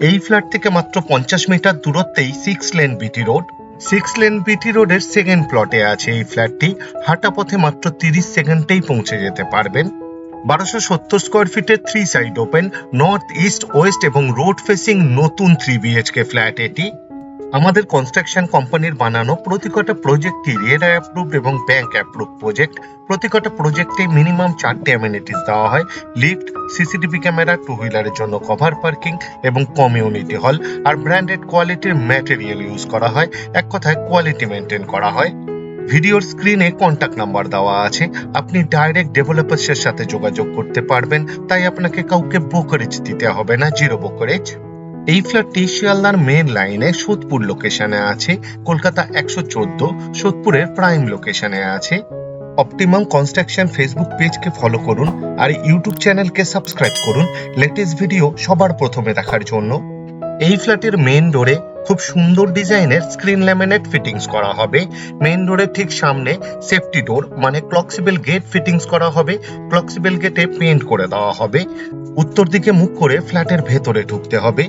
এই ফ্ল্যাট থেকে মাত্র 50 মিটার দূরত্বেই 6 lane BT road. 6 lane BT রোডের সেকেন্ড প্লটে আছে এই ফ্ল্যাটটি। হাঁটা পথে মাত্র 30 সেকেন্ডেই পৌঁছে যেতে পারবেন। 1270 স্কোয়ার ফিটের 3 side open, north, east, West এবং রোড ফেসিং নতুন 3 বিএইচকে ফ্ল্যাট এটি। আমাদের কনস্ট্রাকশন কোম্পানির বানানো প্রতিকটা প্রজেক্টই রেরা অ্যাপ্রুভড এবং ব্যাংক অ্যাপ্রুভড প্রজেক্ট। প্রতিকটা প্রজেক্টে মিনিমাম 4টে অ্যামেনিটিস দেওয়া হয়: লিফট, সিসিটিভি ক্যামেরা, 2 হুইলারের জন্য কভার পার্কিং এবং কমিউনিটি হল। আর ব্র্যান্ডেড কোয়ালিটির ম্যাটেরিয়াল ইউজ করা হয়। এক কথায় কোয়ালিটি মেনটেন করা হয়। ভিডিওর স্ক্রিনে কন্ট্যাক্ট নাম্বার দেওয়া আছে, আপনি ডাইরেক্ট ডেভেলপার্সের সাথে যোগাযোগ করতে পারবেন, তাই আপনাকে কাউকে ব্রোকারেজ দিতে হবে না, জিরো ব্রোকারেজ। এই ফ্ল্যাটটি শিয়ালদার মেন লাইনে সোদপুর লোকেশনে আছে। কলকাতা 114 সোদপুরের প্রাইম লোকেশনে আছে। অপটিমাম কনস্ট্রাকশন ফেসবুক পেজকে ফলো করুন আর ইউটিউব চ্যানেলকে সাবস্ক্রাইব করুন লেটেস্ট ভিডিও সবার প্রথমে দেখার জন্য। এই ফ্ল্যাটের মেন ডোরে খুব সুন্দর ডিজাইনের স্ক্রিন ল্যামিনেট ফিটিংস করা হবে। মেন ডোরের ঠিক সামনে সেফটি ডোর মানে ফ্লেক্সিবল গেট ফিটিংস করা হবে। ফ্লেক্সিবল গেটে পেইন্ট করে দেওয়া হবে। উত্তর দিকে মুখ করে ফ্ল্যাটের ভেতরে ঢুকতে হবে।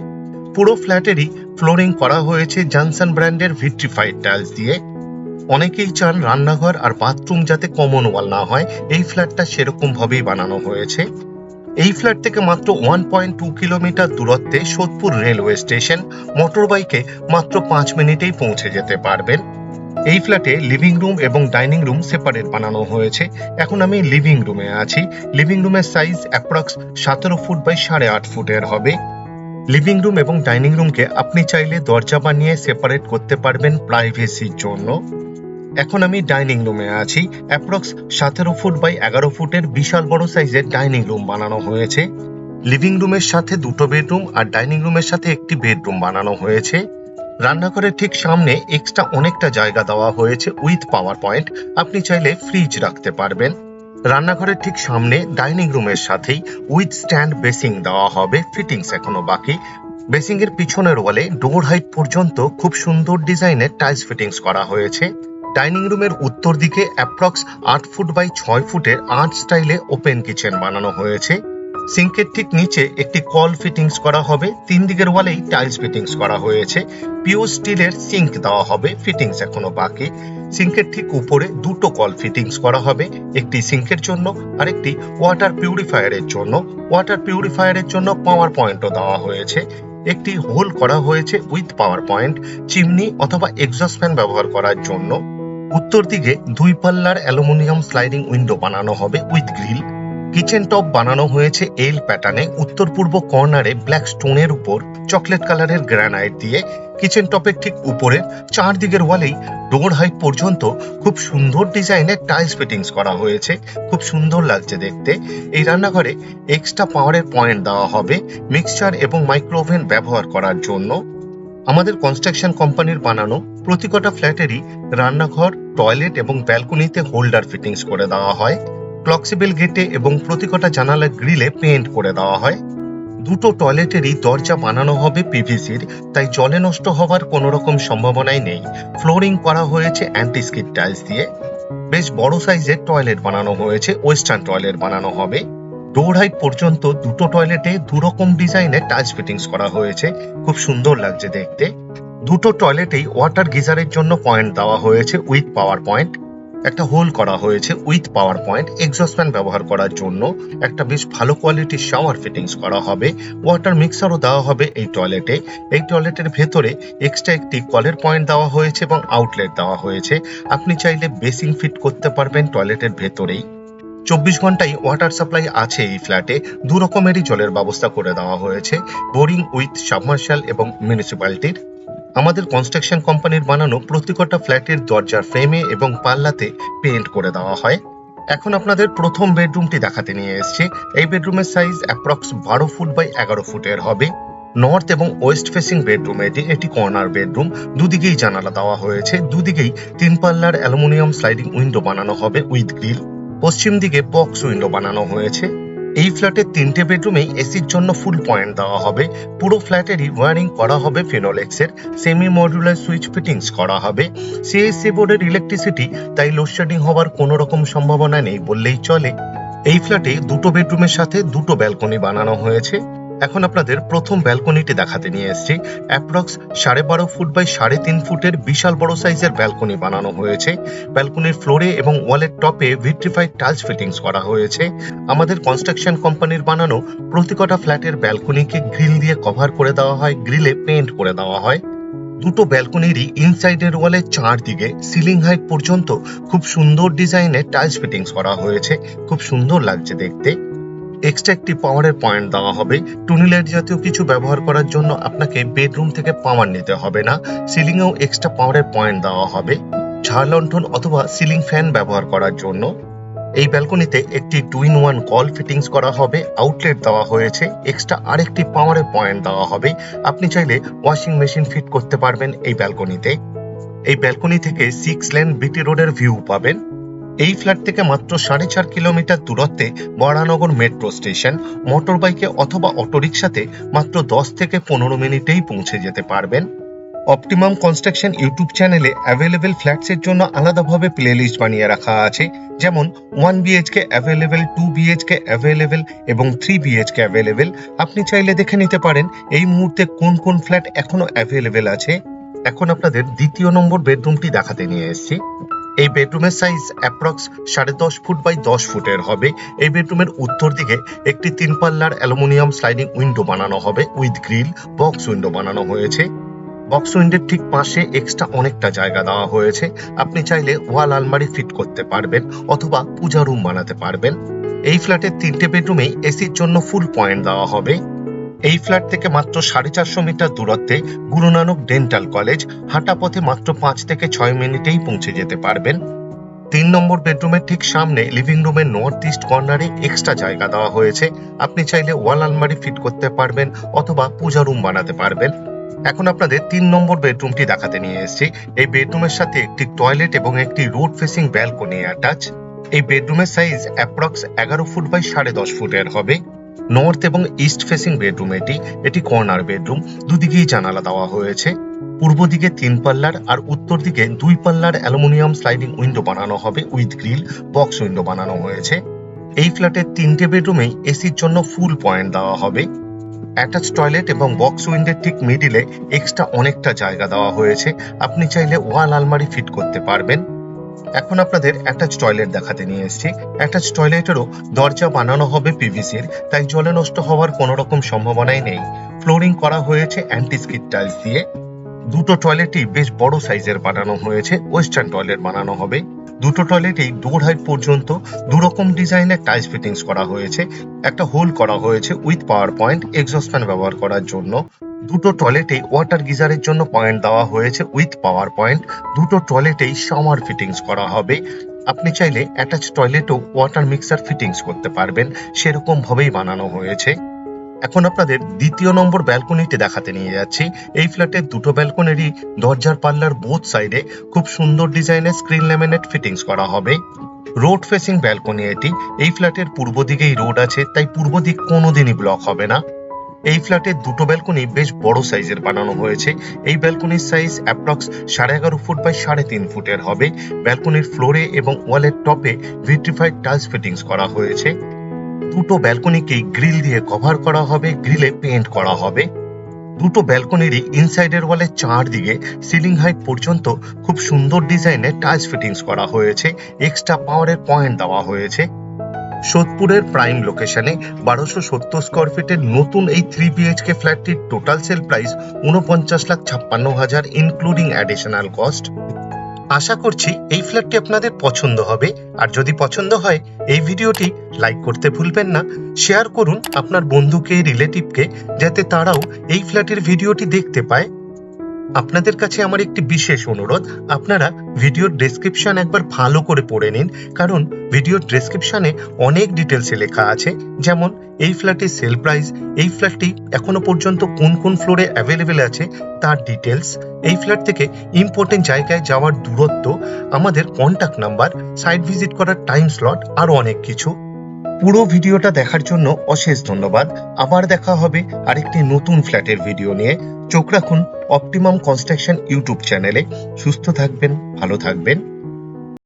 পুরো ফ্ল্যাটেরই ফ্লোরিং করা হয়েছে জনসন ব্র্যান্ডের ভিট্রিফাইড টাইলস দিয়ে। অনেকেই চান রান্নাঘর আর বাথরুম যাতে কমন ওয়াল না হয়, এই ফ্ল্যাটটা সেরকম ভাবেই বানানো হয়েছে। এই ফ্ল্যাট থেকে মাত্র 1.2 কিলোমিটার দূরত্বে সোদপুর রেলওয়ে স্টেশন। মোটর বাইকে মাত্র 5 মিনিটেই পৌঁছে যেতে পারবেন। এই ফ্ল্যাটে লিভিং রুম এবং ডাইনিং রুম সেপারেট বানানো হয়েছে। এখন আমি লিভিং রুমে আছি। লিভিং রুমের সাইজ অ্যাপ্রক্স 17 ফুট বাই 8.5 ফুটের হবে। লিভিং রুম এবং ডাইনিং রুমকে আপনি চাইলে দরজা বানিয়ে সেপারেট করতে পারবেন প্রাইভেসির জন্য। এখন আমি ডাইনিং রুমে আছি। অ্যাপ্রক্স 17 ফুট বাই 11 ফুটের বিশাল বড় সাইজের ডাইনিং রুম বানানো হয়েছে। লিভিং রুমের সাথে 2টো বেডরুম আর ডাইনিং রুমের সাথে একটি বেডরুম বানানো হয়েছে। রান্নাঘরের ঠিক সামনে এক্সট্রা অনেকটা জায়গা দেওয়া হয়েছে উইথ পাওয়ার পয়েন্ট, আপনি চাইলে ফ্রিজ রাখতে পারবেন। রান্নাঘরের ঠিক সামনে ডাইনিং রুমের সাথেই উইথ স্ট্যান্ড বেসিং দেওয়া হবে, ফিটিংস এখনো বাকি। বেসিং এর পিছনের ওয়ালে ডোর হাইট পর্যন্ত খুব সুন্দর ডিজাইনের টাইলস ফিটিংস করা হয়েছে। ডাইনিং রুমের উত্তর দিকে অ্যাপ্রক্স 8 ফুট বাই 6 ফুটের আর্ট স্টাইলে ওপেন কিচেন বানানো হয়েছে। সিঙ্কের ঠিক নিচে একটি কল ফিটিংস করা হবে। 3 দিকের ওয়ালেই টাইলস ফিটিংস করা হয়েছে। পিওর স্টিলের সিঙ্ক দেওয়া হবে, ফিটিংস এখনো বাকি। সিঙ্কের ঠিক উপরে 2টো কল ফিটিংস করা হবে, একটি সিঙ্কের জন্য আর একটি ওয়াটার পিউরিফায়ারের জন্য। ওয়াটার পিউরিফায়ারের জন্য পাওয়ার পয়েন্টও দেওয়া হয়েছে। একটি হোল করা হয়েছে উইথ পাওয়ার পয়েন্ট, চিমনি অথবা এক্সস্ট ফ্যান ব্যবহার করার জন্য। উত্তর দিকে 2 পাল্লার অ্যালুমিনিয়াম স্লাইডিং উইন্ডো বানানো হবে উইথ গ্রিল। কিচেন টপ বানানো হয়েছে এল প্যাটার্নে। উত্তর পূর্ব কর্নারে ব্ল্যাক স্টোনের উপর চকলেট কালারের গ্রানাইট দিয়ে। কিচেন টপের ঠিক উপরে 4 দিকের ওয়ালেই ডোর হাইট পর্যন্ত খুব সুন্দর ডিজাইনের টাইলস ফিটিংস করা হয়েছে, খুব সুন্দর লাগছে দেখতে। এই রান্নাঘরে এক্সট্রা পাওয়ারের পয়েন্ট দেওয়া হবে মিক্সচার এবং মাইক্রোওভেন ব্যবহার করার জন্য। আমাদের কনস্ট্রাকশন কোম্পানির বানানো প্রতিকটা ফ্ল্যাটেরই রান্নাঘর, টয়লেট এবং ব্যালকনিতে হোল্ডার ফিটিংস করে দেওয়া হয়। ফ্লেক্সিবল গেটে এবং প্রতিকটা জানালার গ্রিলে পেইন্ট করে দেওয়া হয়। 2টো টয়লেটেরই দরজা বানানো হবে পিভিসির, তাই জলে নষ্ট হওয়ার কোনো রকম সম্ভাবনাই নেই। ফ্লোরিং করা হয়েছে অ্যান্টি স্কিড টাইলস দিয়ে। বেশ বড় সাইজের টয়লেট বানানো হয়েছে, ওয়েস্টার্ন টয়লেট বানানো হবে। ডোর হাইট পর্যন্ত 2টো টয়লেটে 2 রকম ডিজাইনের টাইলস ফিটিংস করা হয়েছে, খুব সুন্দর লাগছে দেখতে। 2টো টয়লেটেই ওয়াটার গিজারের জন্য পয়েন্ট দেওয়া হয়েছে উইথ পাওয়ার পয়েন্ট। একটা হোল করা হয়েছে with power point exhaust fan ব্যবহার করার জন্য। একটা বেশ ভালো কোয়ালিটির শাওয়ার ফিটিংস করা হবে। ওয়াটার মিক্সারও দেওয়া হবে এই টয়লেটে। এই টয়লেটের ভেতরে এক্সট্রা একটি কলের পয়েন্ট দেওয়া হয়েছে এবং আউটলেট দেওয়া হয়েছে। আপনি চাইলে বেসিন ফিট করতে পারবেন টয়লেটের ভেতরেই। 24 ঘন্টাই ওয়াটার সাপ্লাই আছে এই ফ্ল্যাটে। 2 রকমেরই জলের ব্যবস্থা করে দেওয়া হয়েছে, বোরিং উইথ সাবমার্শাল এবং মিউনিসিপ্যালিটির। আমাদের কনস্ট্রাকশন কোম্পানির বানানো প্রতিকটা ফ্ল্যাটের দরজার ফ্রেমে এবং পাল্লাতে পেইন্ট করে দেওয়া হয়। এখন আপনাদের প্রথম বেডরুমটি দেখাতে নিয়ে এসেছি। এই বেডরুমের সাইজ অ্যাপ্রক্স 12 ফুট বাই 11 ফুটের হবে। নর্থ এবং ওয়েস্ট ফেসিং বেডরুম এটি কর্নার বেডরুম। দুদিকেই জানালা দেওয়া হয়েছে। দুদিকেই 3 পাল্লার অ্যালুমিনিয়াম স্লাইডিং উইন্ডো বানানো হবে উইথ গ্রিল। পশ্চিম দিকে বক্স উইন্ডো বানানো হয়েছে। এই ফ্ল্যাটের 3টে বেডরুমেই এসির জন্য ফুল পয়েন্ট দেওয়া হবে। পুরো ফ্ল্যাটেরই ওয়ারিং করা হবে ফিনোলেক্সের। সেমি মডিউলার সুইচ ফিটিংস করা হবে। সিএসসি বোর্ডের ইলেকট্রিসিটি, তাই লোডশেডিং হওয়ার কোনো রকম সম্ভাবনা নেই বললেই চলে। এই ফ্ল্যাটে 2টো বেডরুমের সাথে 2টো ব্যালকনি বানানো হয়েছে। এখন আপনাদের প্রথম ব্যালকনিটি দেখাতে নিয়ে এসেছি। অ্যাপ্রক্স 12.5 ফুট বাই 3.5 ফুটের বিশাল বড় সাইজের ব্যালকনি বানানো হয়েছে। ব্যালকনির ফ্লোরে এবং ওয়ালের টপে ভিট্রিফাইড টাইলস ফিটিংস করা হয়েছে। আমাদের কনস্ট্রাকশন কোম্পানির বানানো প্রতিকটা ফ্ল্যাটের ব্যালকনিকে গ্রিল দিয়ে কভার করে দেওয়া হয়, গ্রিলে পেইন্ট করে দেওয়া হয়। দুটো ব্যালকনিরই ইনসাইডের ওয়ালে চারদিকে সিলিং হাইট পর্যন্ত খুব সুন্দর ডিজাইনের টাইলস ফিটিংস করা হয়েছে, খুব সুন্দর লাগছে দেখতে। এক্সট্রা একটি পাওয়ারের পয়েন্ট দেওয়া হবে। টুনি লাইট জাতীয় কিছু ব্যবহার করার জন্য আপনাকে বেডরুম থেকে পাওয়ার নিতে হবে না। সিলিং এও এক্সট্রা পাওয়ারের পয়েন্ট দেওয়া হবে ঝাড় লণ্ঠন অথবা সিলিং ফ্যান ব্যবহার করার জন্য। এই ব্যালকনিতে একটি 2-in-1 কল ফিটিংস করা হবে, আউটলেট দেওয়া হয়েছে, এক্সট্রা আরেকটি পাওয়ারের পয়েন্ট দেওয়া হবে। আপনি চাইলে ওয়াশিং মেশিন ফিট করতে পারবেন এই ব্যালকনিতে। এই ব্যালকনি থেকে 6 লেন বিটি রোডের ভিউ পাবেন। এই ফ্ল্যাট থেকে মাত্র 4.5 কিলোমিটার দূরত্বে বরানগর মেট্রো স্টেশন। মোটর বাইকে অথবা অটোরিকশাতে মাত্র 10 থেকে 15 মিনিটেই পৌঁছে যেতে পারবেন। অপটিমাম কনস্ট্রাকশন ইউটিউব চ্যানেলে অ্যাভেলেবেল ফ্ল্যাটসের জন্য আলাদাভাবে প্লেলিস্ট বানিয়ে রাখা আছে, যেমন 1 বিএইচকে অ্যাভেলেবেল, 2 বিএইচকে অ্যাভেলেবেল এবং 3 বিএইচকে অ্যাভেলেবেল। আপনি চাইলে দেখে নিতে পারেন এই মুহূর্তে কোন কোন ফ্ল্যাট এখনো অ্যাভেলেবেল আছে। এখন আপনাদের দ্বিতীয় নম্বর বেডরুমটি দেখাতে নিয়ে এসেছি। এই বেডরুমের সাইজ অ্যাপ্রক্স 10.5 ফুট বাই 10 ফুটের হবে। এই বেডরুমের উত্তর দিকে একটি 3 পাল্লার অ্যালুমিনিয়াম স্লাইডিং উইন্ডো বানানো হবে উইথ গ্রিল। বক্স উইন্ডো বানানো হয়েছে। বক্স উইন্ডোর ঠিক পাশে এক্সট্রা অনেকটা জায়গা দেওয়া হয়েছে। আপনি চাইলে ওয়াল আলমারি ফিট করতে পারবেন অথবা পূজা রুম বানাতে পারবেন। এই ফ্ল্যাটের 3টে বেডরুমেই এসির জন্য ফুল পয়েন্ট দেওয়া হবে। এই ফ্ল্যাট থেকে মাত্র 450 মিটার দূরত্বে গুরু নানক ডেন্টাল কলেজ। হাঁটা পথে মাত্র 5 থেকে 6 মিনিটেই পৌঁছে যেতে পারবেন। 3 নম্বর বেডরুমের ঠিক সামনে লিভিং রুমের নর্থ ইস্ট কর্নারে এক্সট্রা জায়গা দেওয়া হয়েছে। আপনি চাইলে ওয়াল আলমারি ফিট করতে পারবেন অথবা পূজা রুম বানাতে পারবেন। এখন আপনাদের 3 নম্বর বেডরুমটি দেখাতে নিয়ে এসেছি। এই বেডরুমের সাথে একটি টয়লেট এবং একটি রোড ফেসিং ব্যালকনি অ্যাটাচ। এই বেডরুমের সাইজ অ্যাপ্রক্স 11 ফুট বাই 10.5 ফুটের হবে। নর্থ এবং ইস্ট ফেসিং বেডরুম এটি কর্নার বেডরুম। দুদিকেই জানালা দেওয়া হয়েছে। পূর্ব দিকে 3 পাল্লার আর উত্তর দিকে 2 পাল্লার অ্যালুমিনিয়াম স্লাইডিং উইন্ডো বানানো হবে উইথ গ্রিল। বক্স উইন্ডো বানানো হয়েছে। এই ফ্ল্যাটের 3টে বেডরুমেই এসির জন্য ফুল পয়েন্ট দেওয়া হবে। অ্যাটাচ টয়লেট এবং বক্স উইন্ডোর ঠিক মিডিলে এক্সট্রা অনেকটা জায়গা দেওয়া হয়েছে। আপনি চাইলে ওয়াল আলমারি ফিট করতে পারবেন। এখন আপনাদের অ্যাটাচ টয়লেট দেখাতে নিয়ে এসেছি। অ্যাটাচ টয়লেটেরও দরজা বানানো হবে পিভিসির, তাই জলে নষ্ট হওয়ার কোনো রকম সম্ভাবনাই নেই। ফ্লোরিং করা হয়েছে অ্যান্টি স্কিড টাইলস দিয়ে। দুটো টয়লেটই বেশ বড় সাইজের বানানো হয়েছে। ওয়েস্টার্ন টয়লেট বানানো হবে। দুটো টয়লেটেই ডোর হাইট পর্যন্ত দুরকম ডিজাইনের টাইলস ফিটিংস করা হয়েছে। একটা হোল করা হয়েছে with power point exhaust fan ব্যবহার করার জন্য। দুটো টয়লেটেই ওয়াটার গিজারের জন্য পয়েন্ট দেওয়া হয়েছে উইথ পাওয়ার পয়েন্ট। দুটো টয়লেটেই শাওয়ার ফিটিংস করা হবে। আপনি চাইলে অ্যাটাচ টয়লেটেও ওয়াটার মিক্সার ফিটিংস করতে পারবেন, সেরকম ভাবেই বানানো হয়েছে। এখন আপনাদের দ্বিতীয় নম্বর ব্যালকনিটি দেখাতে নিয়ে যাচ্ছি। এই ফ্ল্যাটের দুটো ব্যালকনিরই দরজার পাল্লার বোথ সাইডে খুব সুন্দর ডিজাইনের স্ক্রিন ল্যামিনেট ফিটিংস করা হবে। রোড ফেসিং ব্যালকনি এটি। এই ফ্ল্যাটের পূর্ব দিকেই রোড আছে, তাই পূর্ব দিক কোনোদিনই ব্লক হবে না। এই ফ্ল্যাটের দুটো ব্যালকনি বেশ বড় সাইজের বানানো হয়েছে। এই ব্যালকনির সাইজ অ্যাপ্রক্স 11.5 ফুট বাই 3.5 ফুটের হবে। ব্যালকনির ফ্লোরে এবং ওয়ালের টপে ভিট্রিফাইড টাইলস ফিটিংস করা হয়েছে। দুটো ব্যালকনিকেই গ্রিল দিয়ে কভার করা হবে, গ্রিলে পেইন্ট করা হবে। দুটো ব্যালকনিরই ইনসাইডের ওয়ালে চারদিকে সিলিং হাইট পর্যন্ত খুব সুন্দর ডিজাইনের টাইলস ফিটিংস করা হয়েছে। এক্সট্রা পাওয়ারের পয়েন্ট দেওয়া হয়েছে। সোদপুরের প্রাইম লোকেশনে 1270 স্কোয়ার ফিটের নতুন এই 3 বিএইচকে ফ্ল্যাটটির total sale price 49,56,000 including additional cost. আশা করছি এই ফ্ল্যাটটি আপনাদের পছন্দ হবে। আর যদি পছন্দ হয় এই ভিডিওটি লাইক করতে ভুলবেন না। শেয়ার করুন আপনার বন্ধুকে, রিলেটিভকে, যাতে তারাও এই ফ্ল্যাটের ভিডিওটি দেখতে পায়। আপনাদের কাছে আমার একটি বিশেষ অনুরোধ, আপনারা ভিডিওর ডেসক্রিপশন একবার ভালো করে পড়ে নিন, কারণ ভিডিওর ডেসক্রিপশনে অনেক ডিটেলসে লেখা আছে, যেমন এই ফ্ল্যাটের সেল প্রাইস, এই ফ্ল্যাটটি এখনো পর্যন্ত কোন কোন ফ্লোরে অ্যাভেলেবেল আছে তার ডিটেলস, এই ফ্ল্যাট থেকে ইম্পর্টেন্ট জায়গায় যাওয়ার দূরত্ব, আমাদের কন্ট্যাক্ট নাম্বার, সাইট ভিজিট করার টাইম স্লট, আরো অনেক কিছু। পুরো ভিডিওটা দেখার জন্য অশেষ ধন্যবাদ। আবার দেখা হবে আরেকটি নতুন ফ্ল্যাটের ভিডিও নিয়ে। চোখ রাখুন অপটিমাম কনস্ট্রাকশন ইউটিউব চ্যানেলে। সুস্থ থাকবেন, ভালো থাকবেন।